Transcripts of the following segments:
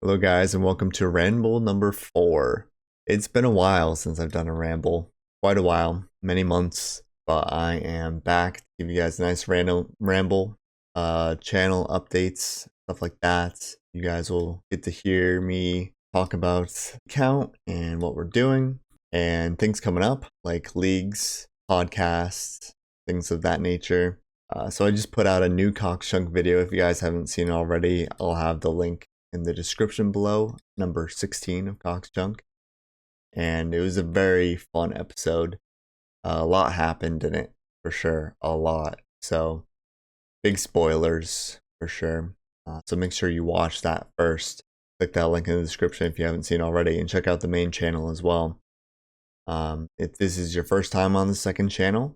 Hello guys and welcome to Ramble number 4. It's been a while since I've done a ramble, quite a while, many months, but I am back to give you guys a nice random ramble, channel updates, stuff like that. You guys will get to hear me talk about the account and what we're doing and things coming up like leagues, podcasts, things of that nature. So I just put out a new Cockchunk video. If you guys haven't seen it already, I'll have the link in the description below, number 16 of Cockchunk. And it was a very fun episode. A lot happened in it, for sure. A lot. So, big spoilers, for sure. So make sure you watch that first. Click that link in the description if you haven't seen already. And check out the main channel as well. If this is your first time on the second channel,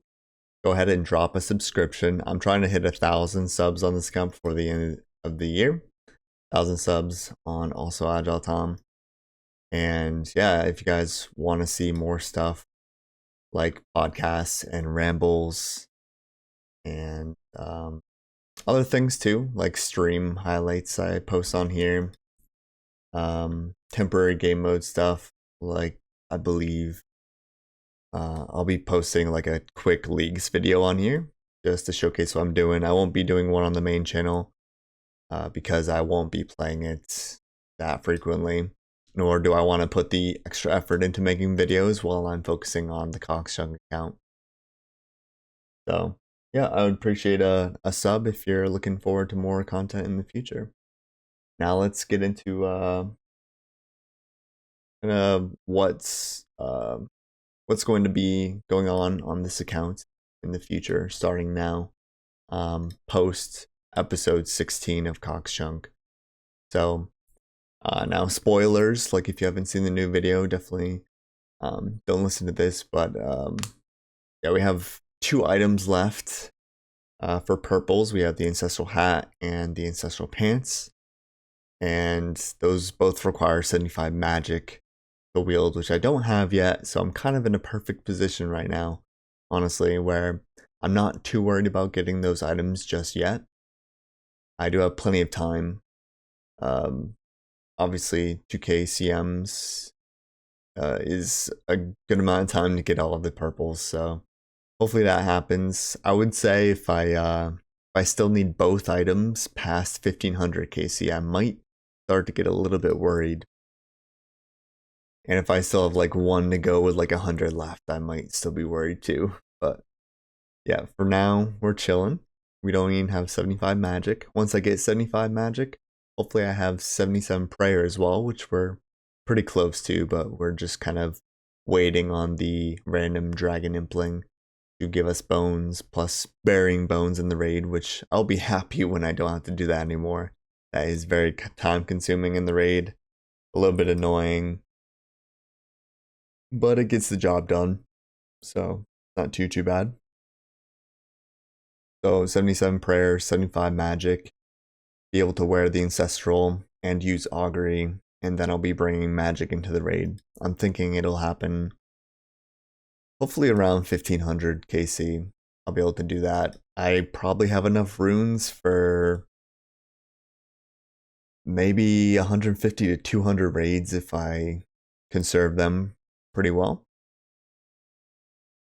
go ahead and drop a subscription. I'm trying to hit 1,000 subs on this account before the end of the year. 1,000 subs on also Agile Tom. And yeah, if you guys want to see more stuff like podcasts and rambles and other things too, like stream highlights I post on here, temporary game mode stuff, like I believe I'll be posting like a quick leagues video on here just to showcase what I'm doing. I won't be doing one on the main channel because I won't be playing it that frequently, nor do I want to put the extra effort into making videos while I'm focusing on the Cockchunk account. So yeah, I would appreciate a sub if you're looking forward to more content in the future. Now let's get into what's going to be going on this account in the future, starting now, post episode 16 of Cockchunk. So now spoilers, like if you haven't seen the new video, definitely don't listen to this, but yeah, we have 2 items left for purples. We have the ancestral hat and the ancestral pants, and those both require 75 magic to wield, which I don't have yet, so I'm kind of in a perfect position right now, honestly, where I'm not too worried about getting those items just yet. I do have plenty of time. Obviously 2k CMs is a good amount of time to get all of the purples, so hopefully that happens. I would say if I still need both items past 1500 KC, I might start to get a little bit worried. And if I still have like 1 to go with like 100 left, I might still be worried too. But yeah, for now we're chilling. We don't even have 75 magic. Once I get 75 magic, hopefully I have 77 prayer as well, which we're pretty close to, but we're just kind of waiting on the random dragon impling to give us bones, plus burying bones in the raid, which I'll be happy when I don't have to do that anymore. That is very time consuming in the raid, a little bit annoying, but it gets the job done, so not too bad. So 77 prayer, 75 magic, be able to wear the ancestral and use augury, and then I'll be bringing magic into the raid. I'm thinking it'll happen hopefully around 1500 KC. I'll be able to do that. I probably have enough runes for maybe 150 to 200 raids if I conserve them pretty well.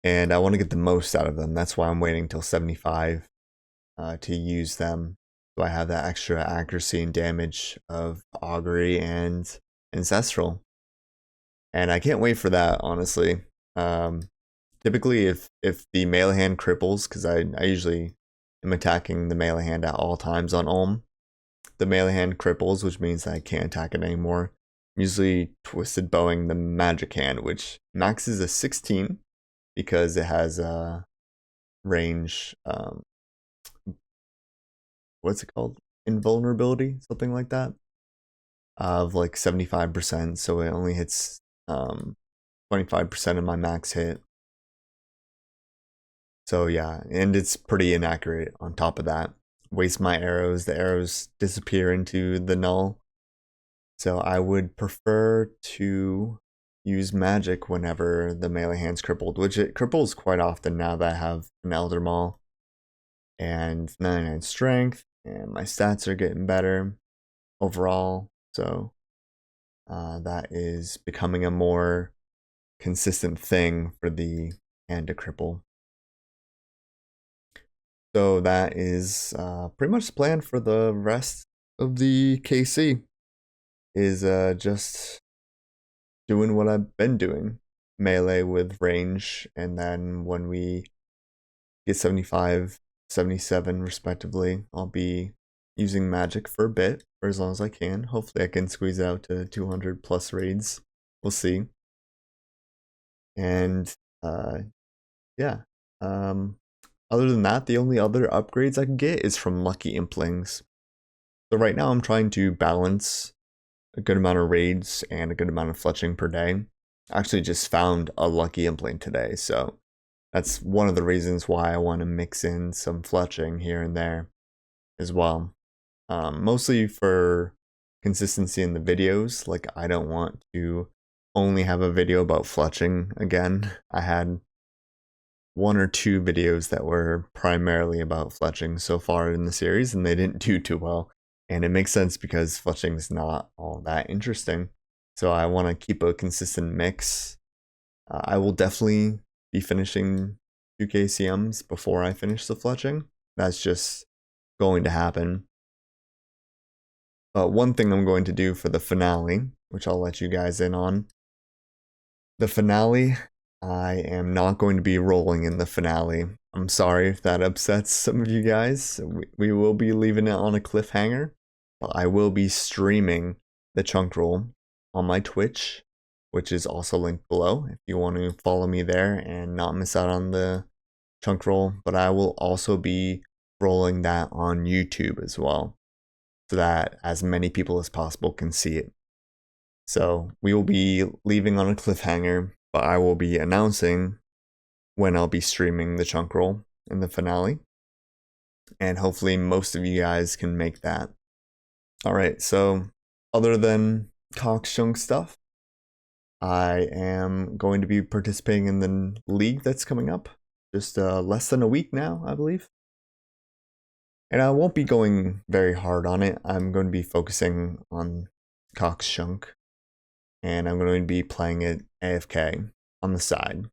And I want to get the most out of them. That's why I'm waiting till 75 to use them. So I have that extra accuracy and damage of augury and ancestral. And I can't wait for that, honestly. Typically, if the melee hand cripples, because I usually am attacking the melee hand at all times on Ulm, the melee hand cripples, which means I can't attack it anymore. I'm usually twisted bowing the magic hand, which maxes a 16 because it has a range. What's it called? Invulnerability, something like that, of like 75%. So it only hits 25% of my max hit. So yeah, and it's pretty inaccurate on top of that. Waste my arrows, the arrows disappear into the null. So I would prefer to use magic whenever the melee hand's crippled, which it cripples quite often now that I have an Elder Maul and 99 strength, and my stats are getting better overall. So that is becoming a more consistent thing for the hand to cripple. So that is pretty much the plan for the rest of the KC, is just doing what I've been doing, melee with range, and then when we get 75, 77 respectively, I'll be using magic for a bit, for as long as I can. Hopefully I can squeeze it out to 200 plus raids. We'll see. And yeah. Other than that, the only other upgrades I can get is from lucky implings. So right now I'm trying to balance a good amount of raids and a good amount of fletching per day. I actually just found a lucky impling today, so that's one of the reasons why I want to mix in some fletching here and there as well. Mostly for consistency in the videos. Like, I don't want to only have a video about fletching again. I had 1 or 2 videos that were primarily about fletching so far in the series, and they didn't do too well. And it makes sense because fletching is not all that interesting. So I want to keep a consistent mix. I will definitely be finishing 2K CMs before I finish the fletching. That's just going to happen. But one thing I'm going to do for the finale, which I'll let you guys in on. The finale, I am not going to be rolling in the finale. I'm sorry if that upsets some of you guys. We will be leaving it on a cliffhanger, but I will be streaming the chunk roll on my Twitch, which is also linked below if you want to follow me there and not miss out on the chunk roll. But I will also be rolling that on YouTube as well, so that as many people as possible can see it. So we will be leaving on a cliffhanger, but I will be announcing when I'll be streaming the chunk roll in the finale. And hopefully most of you guys can make that. Alright, so other than Cox chunk stuff, I am going to be participating in the league that's coming up. Just less than a week now, I believe. And I won't be going very hard on it. I'm going to be focusing on Cox chunk. And I'm going to be playing it AFK on the side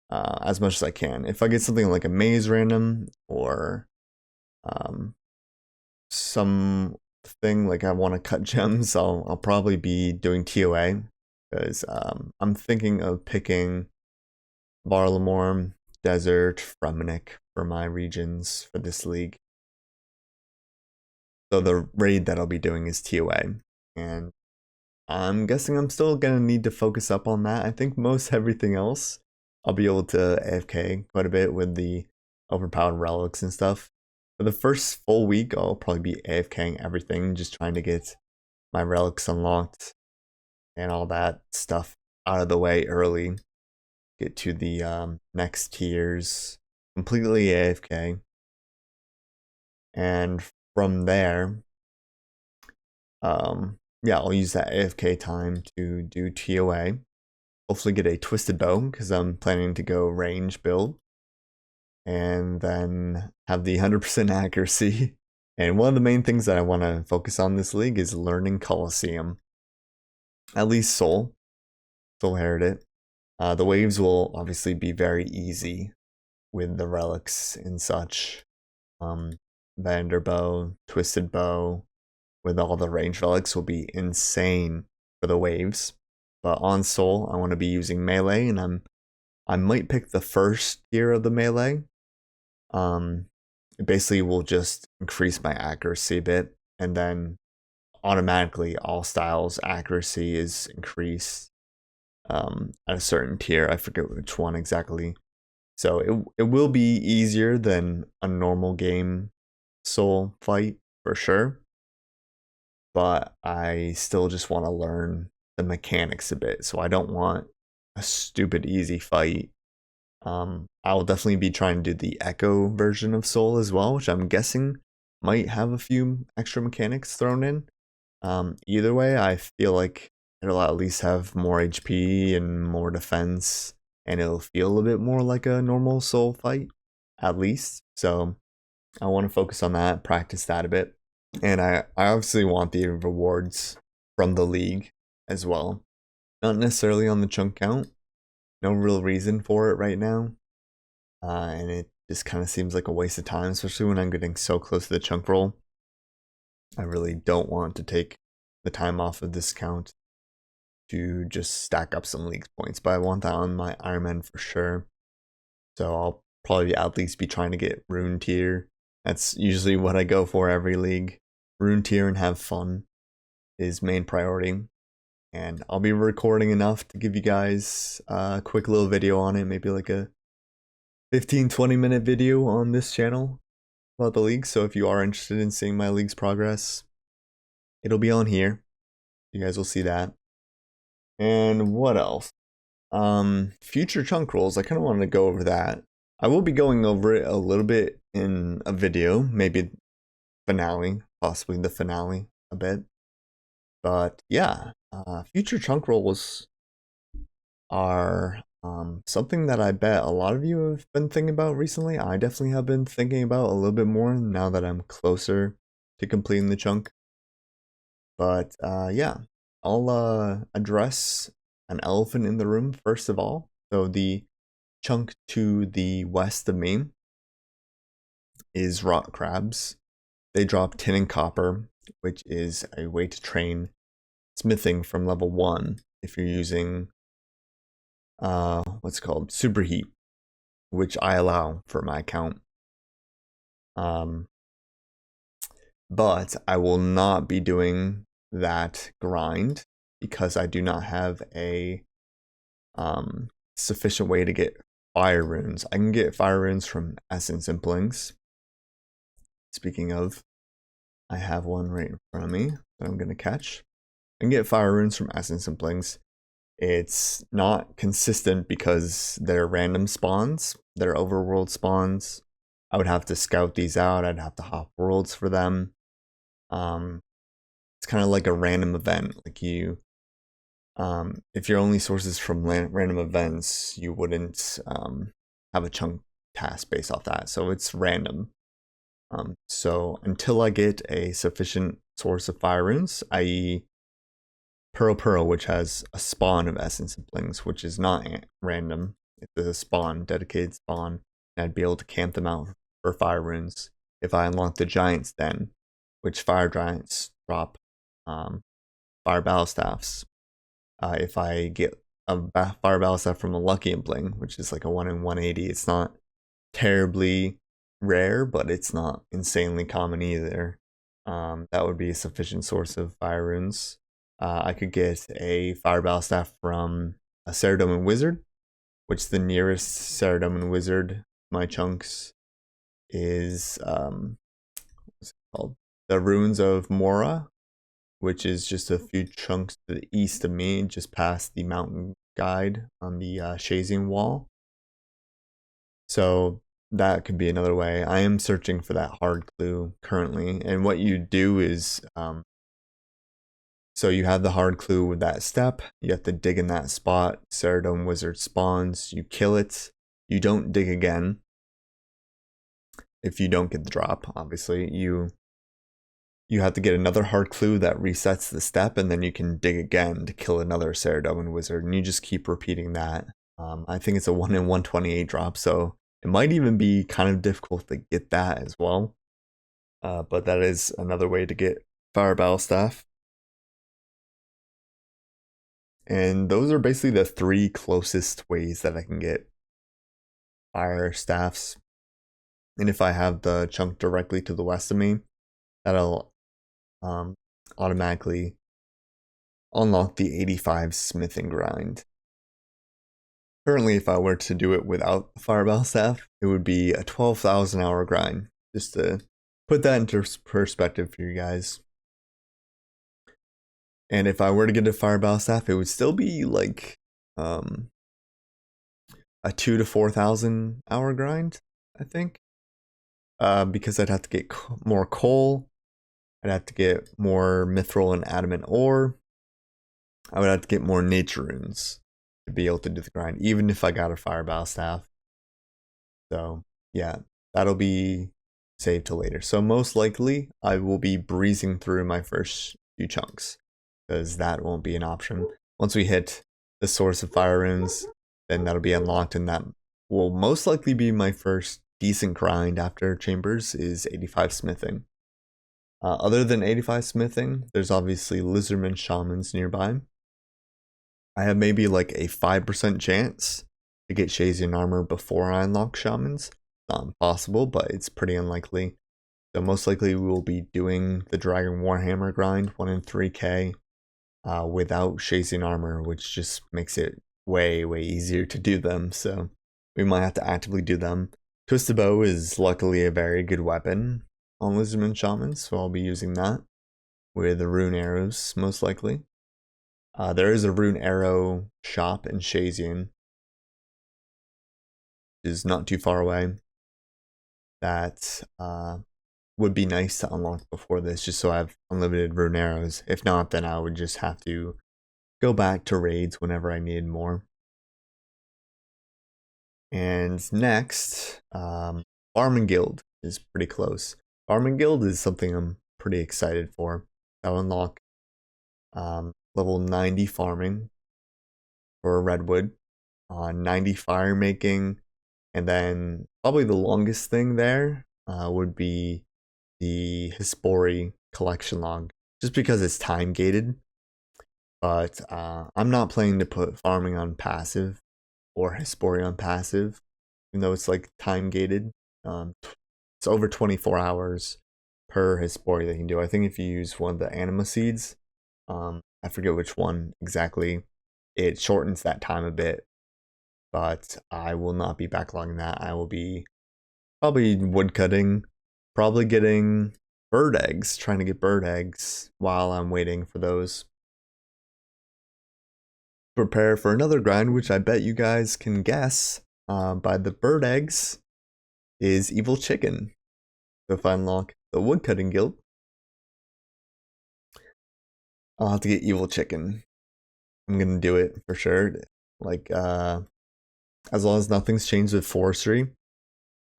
as much as I can. If I get something like a maze random or something like I want to cut gems, I'll probably be doing TOA, because I'm thinking of picking Varlamorm, Desert, Fremenic for my regions for this league. So the raid that I'll be doing is TOA, and I'm guessing I'm still gonna need to focus up on that. I think most everything else I'll be able to AFK quite a bit with the overpowered relics and stuff. For the first full week, I'll probably be AFKing everything, just trying to get my relics unlocked and all that stuff out of the way early. Get to the next tiers completely AFK. And from there, yeah, I'll use that AFK time to do TOA. Hopefully get a twisted bow, because I'm planning to go range build. And then have the 100% accuracy. And one of the main things that I want to focus on this league is learning Colosseum. At least Soul Heredit. The waves will obviously be very easy with the relics and such. Vanderbow, Twisted Bow, with all the range relics will be insane for the waves. But on Soul, I want to be using melee, and I might pick the first tier of the melee. It basically will just increase my accuracy a bit, and then automatically all styles accuracy is increased at a certain tier. I forget which one exactly. So it will be easier than a normal game Soul fight for sure. But I still just want to learn the mechanics a bit, so I don't want a stupid easy fight. I'll definitely be trying to do the Echo version of Soul as well, which I'm guessing might have a few extra mechanics thrown in. Either way, I feel like it'll at least have more HP and more defense, and it'll feel a bit more like a normal Soul fight, at least. So I want to focus on that, practice that a bit. And I obviously want the rewards from the league. as well. Not necessarily on the chunk count. No real reason for it right now. And it just kind of seems like a waste of time, especially when I'm getting so close to the chunk roll. I really don't want to take the time off of this count to just stack up some league points, but I want that on my Ironman for sure. So I'll probably at least be trying to get rune tier. That's usually what I go for every league. Rune tier and have fun is main priority. And I'll be recording enough to give you guys a quick little video on it, maybe like a 15-20 minute video on this channel about the league. So if you are interested in seeing my league's progress, it'll be on here. You guys will see that. And what else? Future chunk rolls. I kind of wanted to go over that. I will be going over it a little bit in a video, maybe finale, possibly the finale a bit. But yeah, future chunk rolls are something that I bet a lot of you have been thinking about recently. I definitely have been thinking about a little bit more now that I'm closer to completing the chunk. But yeah, I'll address an elephant in the room first of all. So the chunk to the west of me is rock crabs. They drop tin and copper, which is a way to train smithing from level 1 if you're using what's called superheat, which I allow for my account. But I will not be doing that grind because I do not have a sufficient way to get fire runes. I can get fire runes from Essence Implings. Speaking of, I have one right in front of me that I'm gonna catch. I can get fire runes from Essence Implings. It's not consistent because they're random spawns. They're overworld spawns. I would have to scout these out. I'd have to hop worlds for them. It's kind of like a random event. Like you, if your only sources from random events, you wouldn't have a chunk task based off that. So it's random. So until I get a sufficient source of fire runes, i.e. Pearl, which has a spawn of Essence Implings, which is not random. It's a spawn, dedicated spawn, and I'd be able to camp them out for fire runes. If I unlock the Giants Den, which fire giants drop fire battle staffs. If I get a fire battle staff from a Lucky Impling, which is like a 1 in 180, it's not terribly rare, but it's not insanely common either. That would be a sufficient source of fire runes. I could get a fire battle staff from a Ceradoman Wizard, which the nearest Ceradoman Wizard my chunks is what's it called? The Runes of Mora, which is just a few chunks to the east of me, just past the mountain guide on the Shazian wall. So that could be another way. I am searching for that hard clue currently, and what you do is so you have the hard clue with that step, you have to dig in that spot, Ceradoman Wizard spawns, you kill it, you don't dig again. If you don't get the drop, obviously, you have to get another hard clue that resets the step, and then you can dig again to kill another Ceradoman Wizard, and you just keep repeating that. I think it's a 1 in 128 drop, so it might even be kind of difficult to get that as well. But that is another way to get Fire Battle Staff. And those are basically the 3 closest ways that I can get fire staffs. And if I have the chunk directly to the west of me, that'll automatically unlock the 85 smithing grind. Currently, if I were to do it without the fire battle staff, it would be a 12,000 hour grind. Just to put that into perspective for you guys. And if I were to get a fire battle staff, it would still be like a 2,000 to 4,000 hour grind, I think. Because I'd have to get more coal, I'd have to get more mithril and adamant ore, I would have to get more nature runes to be able to do the grind, even if I got a fire battle staff. So yeah, that'll be saved till later. So most likely I will be breezing through my first few chunks. because that won't be an option. Once we hit the source of fire runes, then that'll be unlocked, and that will most likely be my first decent grind after chambers is 85 smithing. Other than 85 smithing, there's obviously lizardman shamans nearby. I have maybe like a 5% chance to get Shazian armor before I unlock shamans. Not impossible, but it's pretty unlikely. So most likely we will be doing the Dragon Warhammer grind 1 in 3k without Shazian armor, which just makes it way easier to do them. So we might have to actively do them. Twisted Bow is luckily a very good weapon on Lizardman Shamans, so I'll be using that with the rune arrows most likely. There is a rune arrow shop in Shazian, which is not too far away. That would be nice to unlock before this, just so I have unlimited rune arrows. If not, then I would just have to go back to raids whenever I need more. And next, Farming Guild is pretty close. Farming Guild is something I'm pretty excited for. I'll unlock level 90 farming for redwood, 90 fire making, and then probably the longest thing there would be the Hispori collection log, just because it's time gated. But I'm not planning to put farming on passive or Hispori on passive, even though it's like time gated. It's over 24 hours per Hispori that you can do. I think if you use one of the anima seeds, I forget which one exactly, it shortens that time a bit, but I will not be backlogging that. I will be probably woodcutting, probably getting bird eggs, trying to get bird eggs while I'm waiting for those. Prepare for another grind, which I bet you guys can guess by the bird eggs, is Evil Chicken. So if I unlock the Woodcutting Guild, I'll have to get Evil Chicken. I'm gonna do it for sure. Like, as long as nothing's changed with Forestry.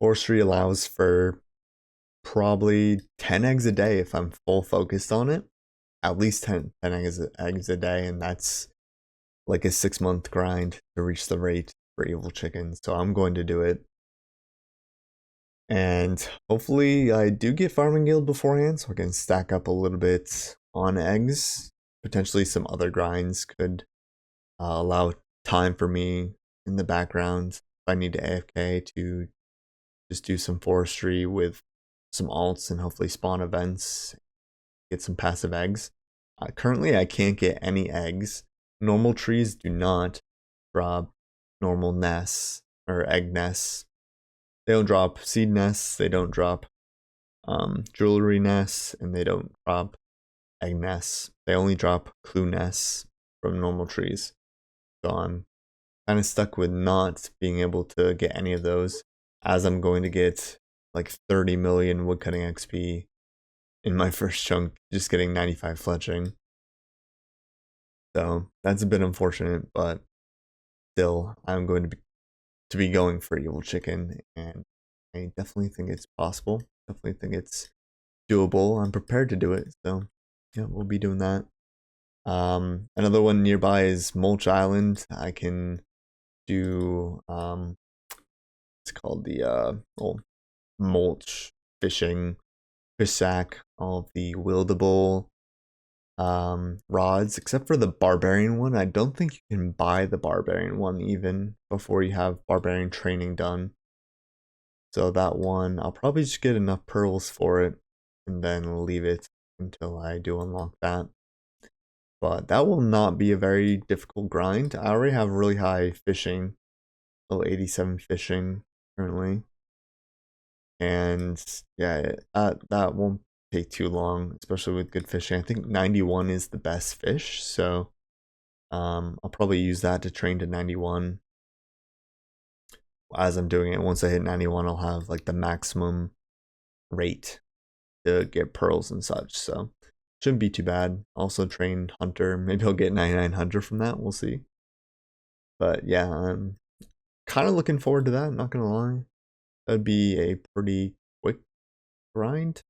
Forestry allows for probably 10 eggs a day if I'm full focused on it. At least 10 eggs a day, and that's like a 6-month grind to reach the rate for Evil Chicken. So I'm going to do it. And hopefully I do get Farming Guild beforehand so I can stack up a little bit on eggs. Potentially some other grinds could allow time for me in the background if I need to AFK to just do some forestry with some alts and hopefully spawn events, get some passive eggs. Currently I can't get any eggs. Normal trees do not drop normal nests or egg nests. They don't drop seed nests, they don't drop jewelry nests, and they don't drop egg nests. They only drop clue nests from normal trees. So I'm kind of stuck with not being able to get any of those, as I'm going to get like 30 million woodcutting XP in my first chunk, just getting 95 fletching. So that's a bit unfortunate, but still, I'm going to be going for Evil Chicken, and I definitely think it's possible. Definitely think it's doable. I'm prepared to do it, so yeah, we'll be doing that. Another one nearby is Mulch Island. I can do it's called the mulch fishing, fish sack, all of the wieldable rods, except for the barbarian one. I don't think you can buy the barbarian one even before you have barbarian training done. So that one, I'll probably just get enough pearls for it and then leave it until I do unlock that. But that will not be a very difficult grind. I already have really high fishing, level 87 fishing currently. And yeah, that won't take too long, especially with good fishing. I think 91 is the best fish, so I'll probably use that to train to 91 as I'm doing it. Once I hit 91, I'll have like the maximum rate to get pearls and such, so shouldn't be too bad. Also trained hunter, maybe I'll get 99 hunter from that, we'll see. But yeah, I'm kind of looking forward to that, not gonna lie. That'd be a pretty quick grind.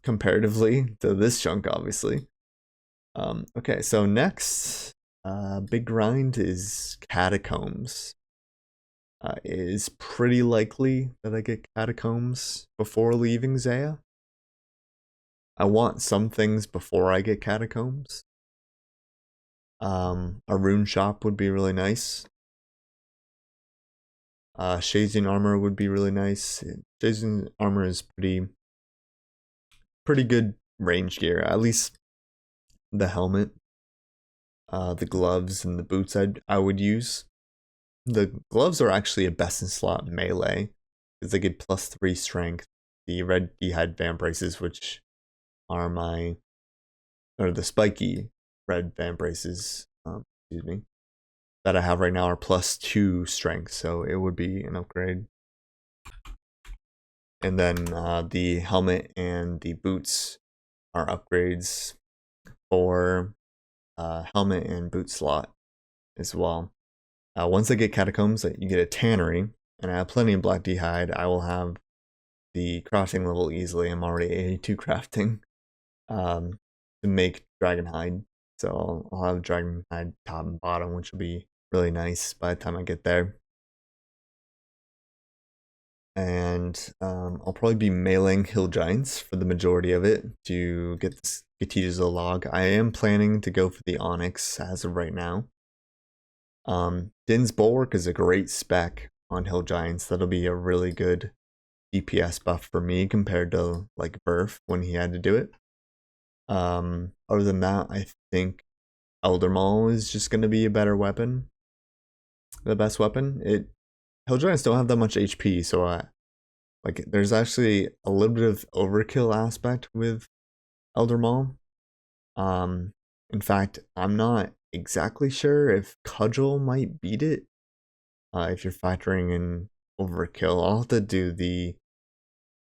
comparatively to this chunk, obviously. Okay, so next big grind is Catacombs. It is pretty likely that I get Catacombs before leaving Zaya. I want some things before I get Catacombs. A rune shop would be really nice. Shazing armor would be really nice. Shazing armor is pretty good range gear. At least the helmet, the gloves, and the boots I would use. The gloves are actually a best in slot melee because they get +3 strength. The red d'hide vamp braces, which are the spiky red vamp braces, excuse me, that I have right now are +2 strength, so it would be an upgrade. And then the helmet and the boots are upgrades for helmet and boot slot as well. Once I get Catacombs, you get a tannery, and I have plenty of black d'hide. I will have the crafting level easily. I'm already 82 crafting to make dragon hide. So I'll have dragon hide top and bottom, which will be really nice by the time I get there. And I'll probably be mailing hill giants for the majority of it to get this Gatija's log. I am planning to go for the onyx as of right now. Din's bulwark is a great spec on hill giants. That'll be a really good DPS buff for me compared to like Burf when he had to do it. Other than that, I think Elder Maul is just gonna be a better weapon. The best weapon. Hill giants don't have that much HP, so there's actually a little bit of overkill aspect with Elder Maul. In fact, I'm not exactly sure if Cudgel might beat it. If you're factoring in overkill, I'll have to do the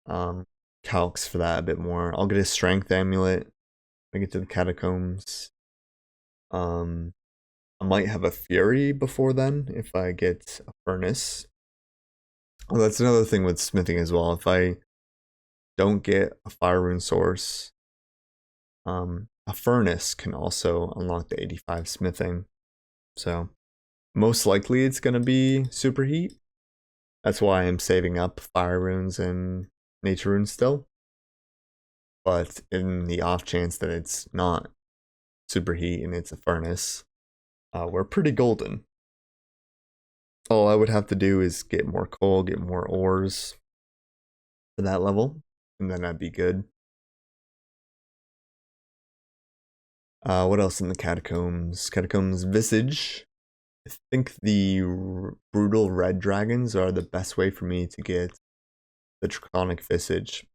calcs for that a bit more. I'll get a strength amulet when I get to the catacombs. I might have a fury before then if I get a furnace. Well, that's another thing with smithing as well. If I don't get a fire rune source, a furnace can also unlock the 85 smithing. So most likely it's going to be superheat. That's why I'm saving up fire runes and nature runes still. But in the off chance that it's not superheat and it's a furnace, we're pretty golden. All I would have to do is get more coal, get more ores for that level, and then I'd be good. What else in the catacombs? Catacombs Visage. I think the brutal red dragons are the best way for me to get the draconic visage.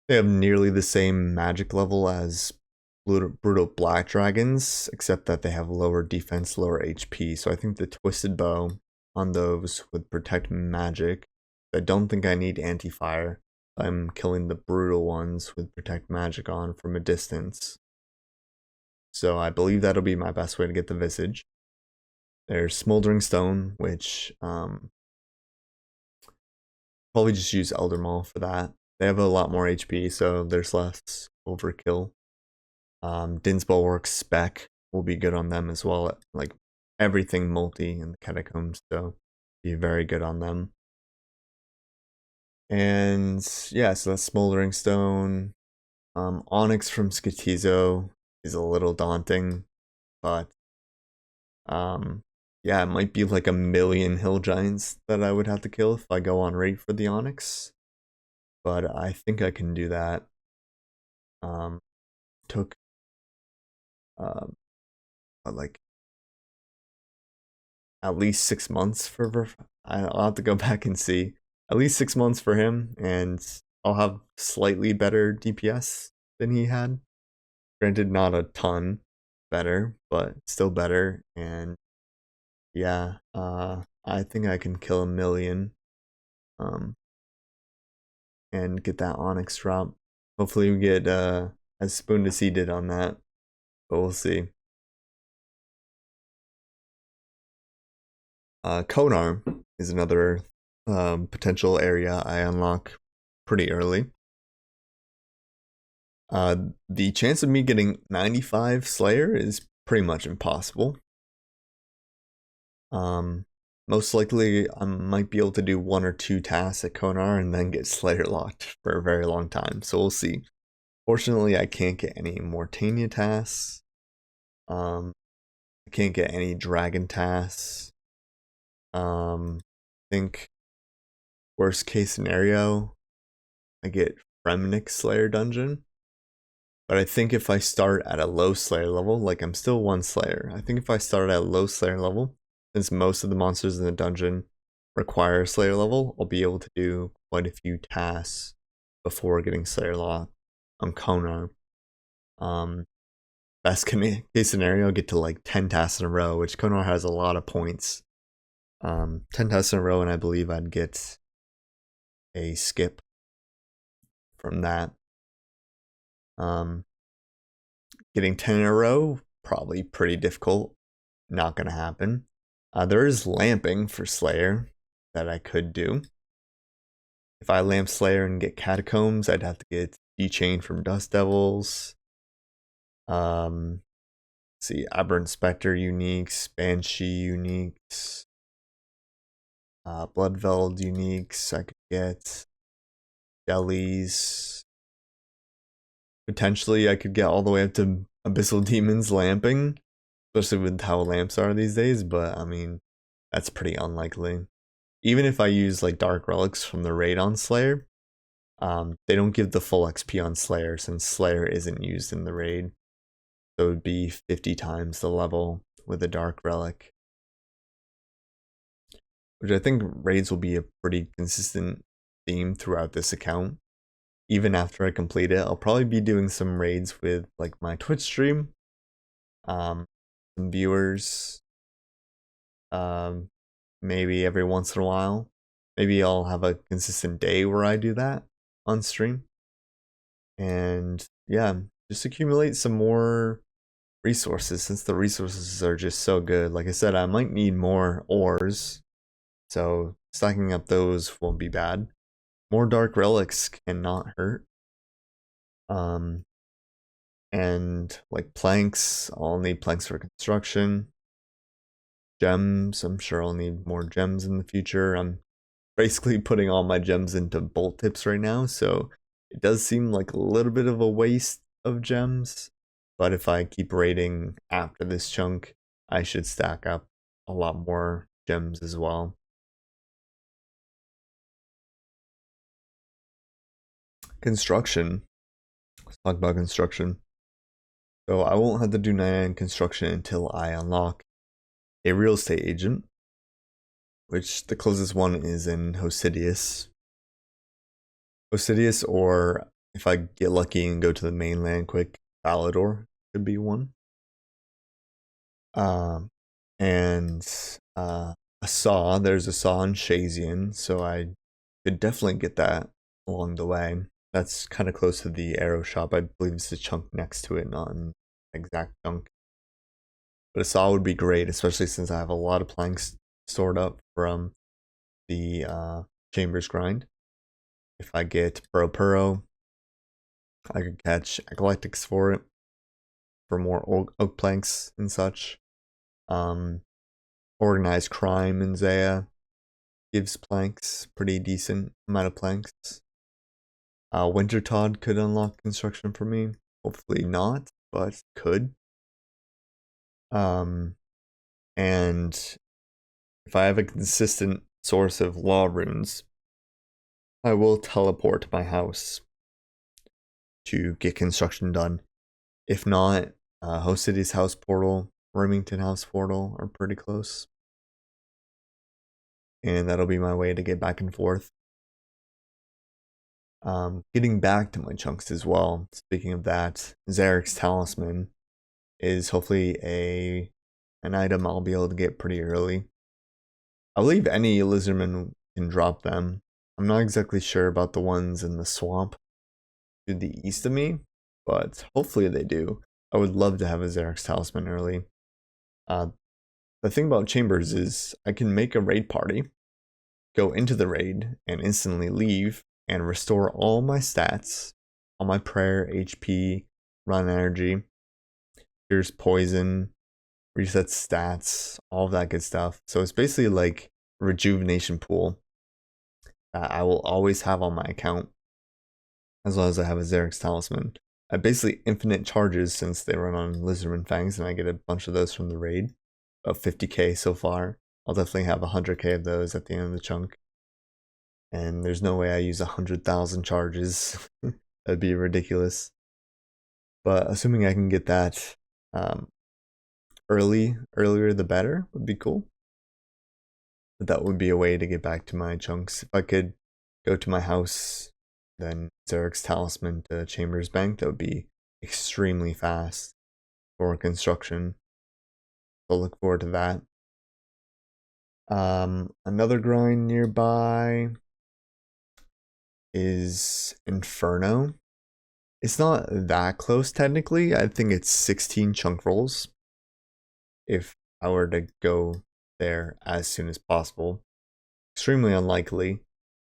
They have nearly the same magic level as brutal black dragons, except that they have lower defense, lower HP. So I think the twisted bow on those would protect magic. I don't think I need anti-fire. I'm killing the brutal ones with protect magic on from a distance. So I believe that'll be my best way to get the visage. There's smoldering stone, which probably just use Elder Maul for that. They have a lot more HP, so there's less overkill. Din's bulwark spec will be good on them as well. Like everything multi in the catacombs, so be very good on them. And yeah, so that's smoldering stone. Onyx from Skatizo is a little daunting, but yeah, it might be like 1,000,000 hill giants that I would have to kill if I go on rate for the onyx. But I think I can do that. Took like at least 6 months for I'll have to go back and see. At least 6 months for him, and I'll have slightly better DPS than he had. Granted, not a ton better, but still better. And yeah, I think I can kill 1,000,000 and get that onyx drop. Hopefully we get as Spoon to See did on that, but we'll see. Konar is another potential area I unlock pretty early. The chance of me getting 95 Slayer is pretty much impossible. Most likely I might be able to do 1 or 2 tasks at Konar and then get Slayer locked for a very long time. So we'll see. Fortunately, I can't get any Mortania tasks. I can't get any Dragon tasks. I think worst case scenario, I get Fremnik Slayer dungeon. But I think if I start at a low Slayer level, like I'm still 1 Slayer, I think if I start at a low Slayer level, since most of the monsters in the dungeon require Slayer level, I'll be able to do quite a few tasks before getting Slayer lock on Konar. Best case scenario, I'll get to like 10 tasks in a row, which Konar has a lot of points. 10 tasks in a row, and I believe I'd get a skip from that. Getting 10 in a row, probably pretty difficult. Not gonna happen. There is lamping for Slayer that I could do. If I lamp Slayer and get Catacombs, I'd have to get D-Chain from Dust Devils. See, Aberrant Spectre uniques, Banshee uniques, Bloodveld uniques. I could get Jellies. Potentially, I could get all the way up to Abyssal Demons lamping, especially with how lamps are these days. But I mean, that's pretty unlikely. Even if I use like Dark Relics from the raid on Slayer, they don't give the full XP on Slayer since Slayer isn't used in the raid. So it would be 50 times the level with a Dark Relic. Which I think raids will be a pretty consistent theme throughout this account. Even after I complete it, I'll probably be doing some raids with like my Twitch stream. Some viewers. Maybe every once in a while. Maybe I'll have a consistent day where I do that on stream. And yeah, just accumulate some more resources since the resources are just so good. Like I said, I might need more ores, so stacking up those won't be bad. More Dark Relics cannot hurt. And like planks, I'll need planks for construction. Gems, I'm sure I'll need more gems in the future. I'm basically putting all my gems into bolt tips right now, so it does seem like a little bit of a waste of gems. But if I keep raiding after this chunk, I should stack up a lot more gems as well. Construction. Let's talk about construction. So I won't have to do 99 construction until I unlock a real estate agent, which the closest one is in Hosidius. Or if I get lucky and go to the mainland quick, Valador could be one. And a saw. There's a saw in Shazian, so I could definitely get that along the way. That's kind of close to the arrow shop. I believe it's the chunk next to it, not an exact chunk. But a saw would be great, especially since I have a lot of planks stored up from the Chambers grind. If I get Puro, I could catch Eclectics for it, for more oak planks and such. Organized crime in Zaya gives planks, pretty decent amount of planks. Winter Todd could unlock construction for me. Hopefully not, but could. And if I have a consistent source of law runes, I will teleport my house to get construction done. If not, Host City's house portal, Remington house portal are pretty close. And that'll be my way to get back and forth. Getting back to my chunks as well. Speaking of that, Xeric's talisman is hopefully an item I'll be able to get pretty early. I believe any lizardman can drop them. I'm not exactly sure about the ones in the swamp to the east of me, but hopefully they do. I would love to have a Xeric's talisman early. The thing about Chambers is I can make a raid party, go into the raid, and instantly leave and restore all my stats all my prayer, HP, run energy, cures poison, resets stats, all of that good stuff. So it's basically like a rejuvenation pool that I will always have on my account as long as I have a Xeric's talisman. I basically infinite charges since they run on Lizardman Fangs, and I get a bunch of those from the raid. About 50k so far. I'll definitely have 100k of those at the end of the chunk. And there's no way I use 100,000 charges. That'd be ridiculous. But assuming I can get that earlier the better would be cool. But that would be a way to get back to my chunks. If I could go to my house, then Xeric's talisman to Chambers Bank, that would be extremely fast for construction. So I'll look forward to that. Another grind nearby is Inferno. It's not that close technically. I think it's 16 chunk rolls if I were to go there as soon as possible. Extremely unlikely.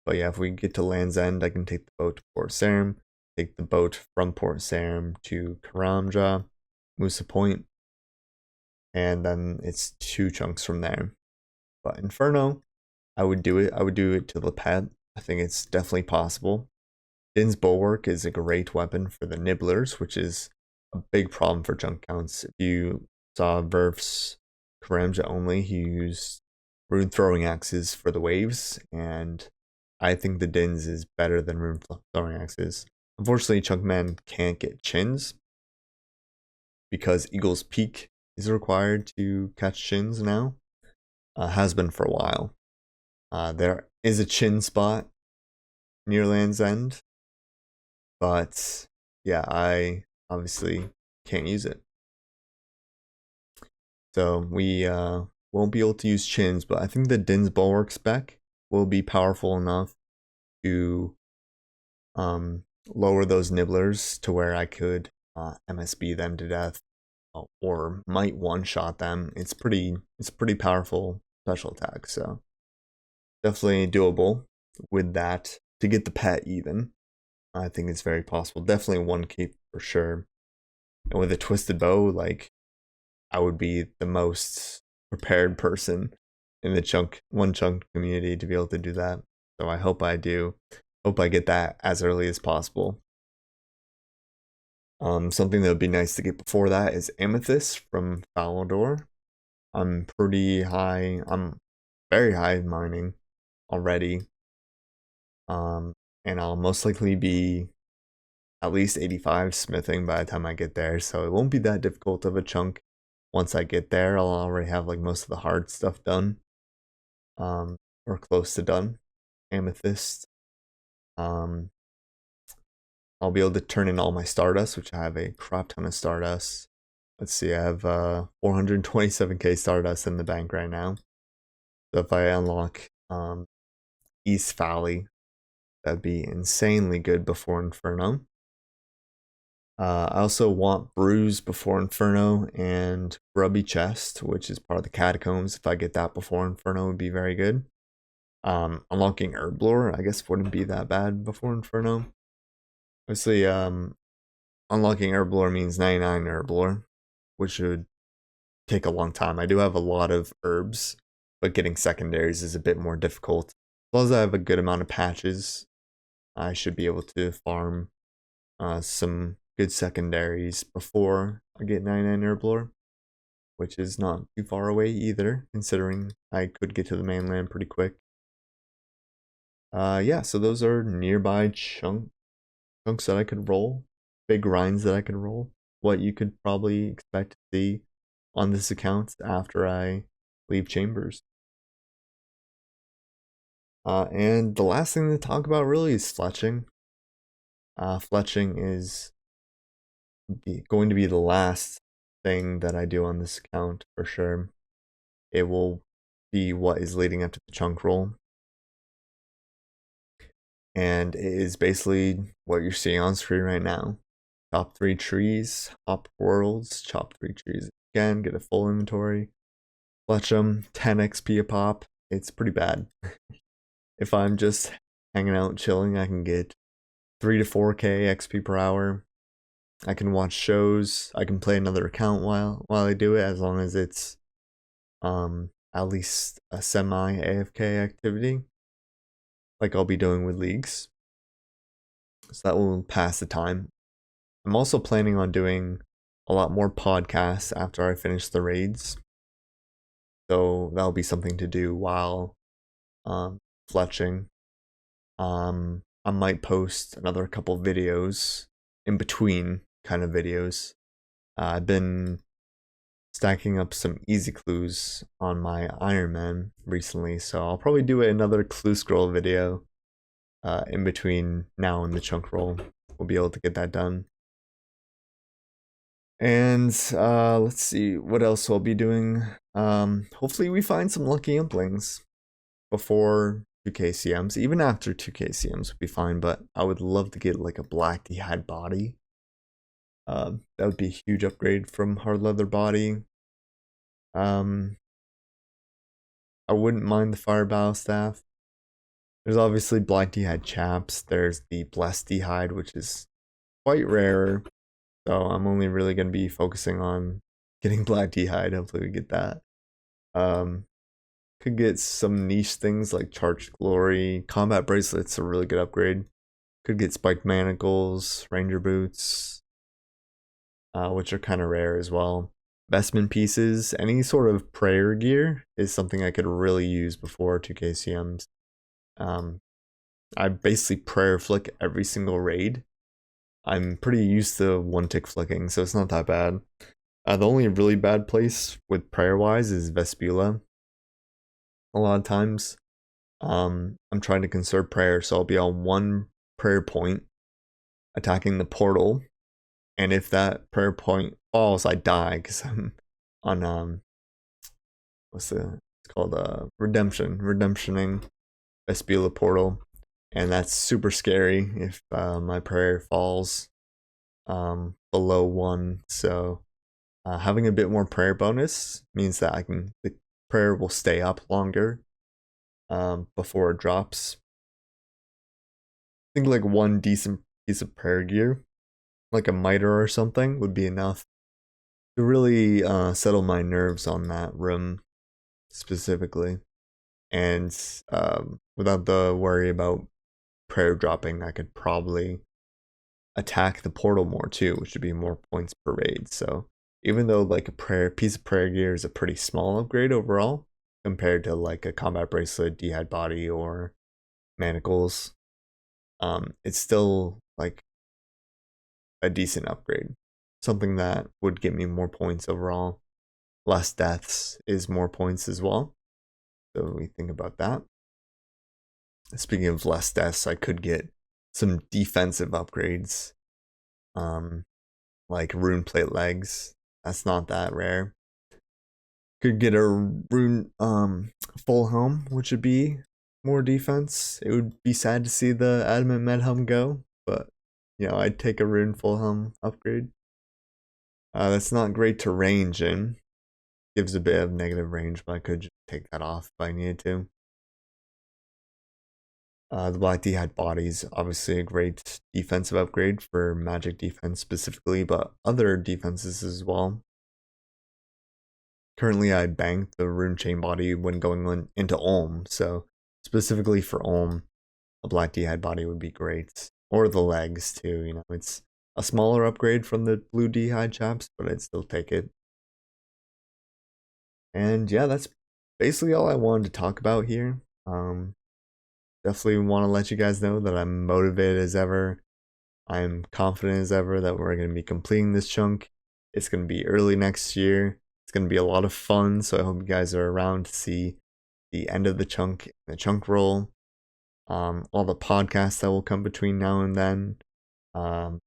But yeah, if we get to Land's End, I can take the boat to Port Sarim, take the boat from Port Sarim to Karamja, Musa Point, and then it's 2 chunks from there. But Inferno, I would do it. I would do it to the pet. I think it's definitely possible. Din's Bulwark is a great weapon for the Nibblers, which is a big problem for chunk counts. If you saw Verf's Karamja only, he used rune throwing axes for the waves, and I think the Din's is better than rune throwing axes. Unfortunately, Chunkman can't get chins because Eagle's Peak is required to catch chins now. Has been for a while. There is a chin spot near Land's End, but yeah, I obviously can't use it. So we won't be able to use chins, but I think the Din's Bulwark spec will be powerful enough to lower those nibblers to where I could MSB them to death or might one-shot them. It's pretty powerful special attack, so definitely doable with that to get the pet even. I think it's very possible. Definitely one keep for sure. And with a twisted bow, like I would be the most prepared person in the one chunk community to be able to do that. So I hope I do. Hope I get that as early as possible. Something that would be nice to get before that is Amethyst from Falador. I'm pretty high. I'm very high mining already. And I'll most likely be at least 85 smithing by the time I get there, so it won't be that difficult of a chunk. Once I get there, I'll already have like most of the hard stuff done, or close to done. Amethyst. I'll be able to turn in all my Stardust, which I have a crap ton of Stardust. Let's see, I have 427k Stardust in the bank right now. So if I unlock East Valley, that'd be insanely good before Inferno. I also want Bruise before Inferno and Grubby Chest, which is part of the Catacombs. If I get that before Inferno, would be very good. Unlocking Herblore, I guess wouldn't be that bad before Inferno. Obviously, unlocking Herblore means 99 Herblore, which would take a long time. I do have a lot of herbs, but getting secondaries is a bit more difficult. As long as I have a good amount of patches, I should be able to farm some good secondaries before I get 99 Herblore, which is not too far away either, considering I could get to the mainland pretty quick. Yeah, so those are nearby chunks that I could roll, big grinds that I could roll, what you could probably expect to see on this account after I leave Chambers. And the last thing to talk about really is fletching. Fletching is going to be the last thing that I do on this account for sure. It will be what is leading up to the chunk roll. And it is basically what you're seeing on screen right now. Chop 3 trees, hop worlds, chop 3 trees again, get a full inventory, fletch them, 10 XP a pop. It's pretty bad. If I'm just hanging out chilling, I can get 3 to 4k XP per hour. I can watch shows. I can play another account while I do it, as long as it's at least a semi AFK activity, like I'll be doing with leagues. So that will pass the time. I'm also planning on doing a lot more podcasts after I finish the raids. So that'll be something to do while fletching. I might post another couple videos in between kind of videos. I've been stacking up some easy clues on my Iron Man recently, so I'll probably do another clue scroll video in between now and the chunk roll. We'll be able to get that done. And let's see what else I'll be doing. Hopefully we find some lucky implings before 2k CMs. Even after 2k CMs would be fine, but I would love to get like a black D-hide body. That would be a huge upgrade from hard leather body. I wouldn't mind the fire battle staff. There's obviously black D-hide chaps. There's the blessed D-hide, which is quite rare. So I'm only really going to be focusing on getting black D-hide. Hopefully we get that. Could get some niche things like charged glory. Combat bracelets, a really good upgrade. Could get spiked manacles, ranger boots, which are kind of rare as well. Investment pieces, any sort of prayer gear is something I could really use before 2k CMs. I basically prayer flick every single raid. I'm pretty used to one tick flicking, so it's not that bad. The only really bad place with prayer wise is Vespula. A lot of times, I'm trying to conserve prayer, so I'll be on one prayer point attacking the portal, and if that prayer point falls, I die because I'm on it's called redemptioning Vespula portal, and that's super scary if my prayer falls below 1. So having a bit more prayer bonus means that the prayer will stay up longer before it drops. I think like one decent piece of prayer gear, like a mitre or something, would be enough to really settle my nerves on that room specifically. And without the worry about prayer dropping, I could probably attack the portal more too, which would be more points per raid. So even though like a piece of prayer gear is a pretty small upgrade overall compared to like a combat bracelet, D-hide body, or manacles, it's still like a decent upgrade. Something that would get me more points overall. Less deaths is more points as well. So we think about that. Speaking of less deaths, I could get some defensive upgrades. Like rune plate legs. That's not that rare. Could get a rune full helm, which would be more defense. It would be sad to see the adamant med helm go, but you know, I'd take a rune full helm upgrade. That's not great to range in. Gives a bit of negative range, but I could just take that off if I needed to. The black D-hide body's obviously a great defensive upgrade for magic defense specifically, but other defenses as well. Currently, I banked the rune chain body when going into Ulm, so specifically for Ulm, a black D-hide body would be great. Or the legs too, you know, it's a smaller upgrade from the blue D-hide chaps, but I'd still take it. And yeah, that's basically all I wanted to talk about here. Definitely want to let you guys know that I'm motivated as ever. I'm confident as ever that we're going to be completing this chunk. It's going to be early next year. It's going to be a lot of fun, so I hope you guys are around to see the end of the chunk roll. All the podcasts that will come between now and then.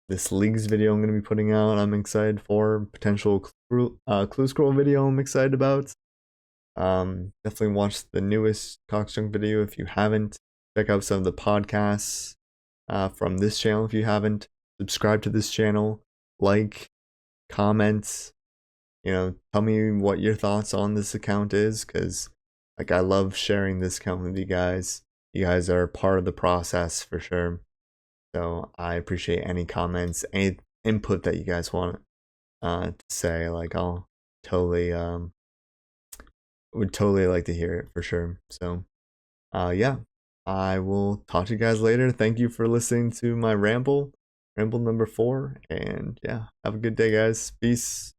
This leagues video I'm going to be putting out, I'm excited for. Potential clue scroll video I'm excited about. Definitely watch the newest Cockchunk video if you haven't. Check out some of the podcasts from this channel if you haven't. Subscribe to this channel. Like, comment. You know, tell me what your thoughts on this account is, because like I love sharing this account with you guys. You guys are part of the process for sure. So I appreciate any comments, any input that you guys want to say. Like I'll totally would totally like to hear it for sure. So yeah, I will talk to you guys later. Thank you for listening to my ramble number 4, and yeah, have a good day, guys. Peace.